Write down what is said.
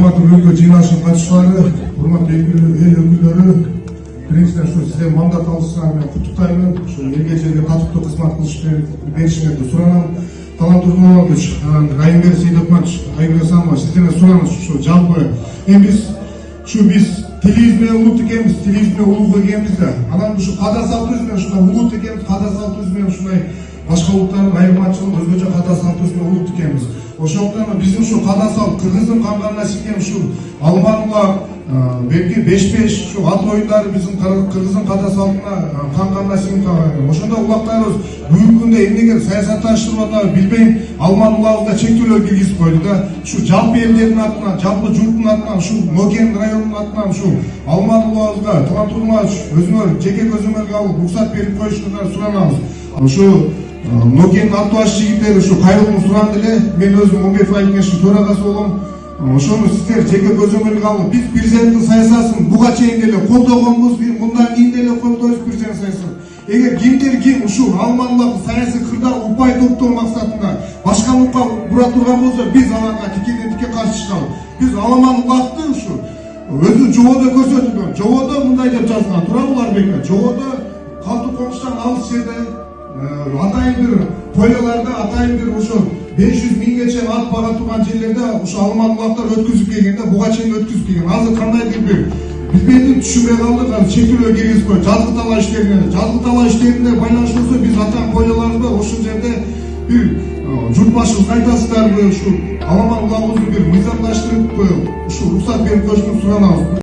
урматтуу бүгүнкү жыйналыштын катышуулары, урматтуу эл өкүлдөрү, биринчиден ушу сиздердин мандат алышыңарга мен куттуктаймын. Ушу элге жерге катыктуу кызмат беришиңерди суранам. Талант Тургунович, Райымбек Сейдотманович, Айгүл Асанова, сиздерден суранабыз ушу жалпы биз телевизия улут экенбиз, телевизия улуу экенбиз да. Анан ушу када салтыбыз менен ушундай улут экенбиз, када салтыбыз менен ушундай башка улуттардын айырмачылыгы өзгөчө када салтыбыз менен улут экенбиз. Ошондуктан биздин ушу када салт кыргыздын канганына сиңген ушу Алманула, белги 5-5 ушу ат оюндары биздин кыргыздын када салтына канганына сиңип калган. Ошондо улактарыбыз бүгүнкү күндө эмнеге саясатташтырып атабы билбейм, Алманулабызда чектөөлөр киргизип койду да. Ушу жалпы элдердин атынан, жалпы журттун атынан, ушу Ноген районунун атынан ушу Алманулабызга Талант Тургунович өзүңөр жеке көзөмөлгө алып уруксат берип коюшуңарды суранабыз. Ушу Ноген ат баш жигиттери ушу кайрылууну сурам деле, мен өзүм 15 ай кеңештин төрагасы болом. Ошону сиздер жеке көзөмөлгө алып, биз президенттин саясатын буга чейин деле колдогонбуз, мындан кийин деле колдойбуз президент саясатын. Эгер кимдир ушу Алмануларды саясий кырда упай топтоо максатында башка мукка бура турган болсо, биз аларга тикеден-тике каршы чыгабыз. Биз Алмануларды ушу өзү жободо көрсөтүлгөн. Жободо мындай деп жазылган, туурабы Арбек? Жободо калдык комуштан алыс жерде атайын бир тойлордо, атайын бир ушу 500 миңге чейин ат бага турган жерлерде ушу Алманулактар өткүзүп келгенде, буга чейин өткүзүп келген. Азыр кандайдыр бир билбейм, түшүнбөй калдык, азыр чектөөлөр киргизип коюп, жазгы талаа иштерине байланыштуу болсо биз атаң тойлорлорубузда ошол жерде бир журт башыбыз кайтасыздарбы, ушу Алманулабызды бир мыйзамдаштырып ушу уруксат берип коюшуңузду суранабыз.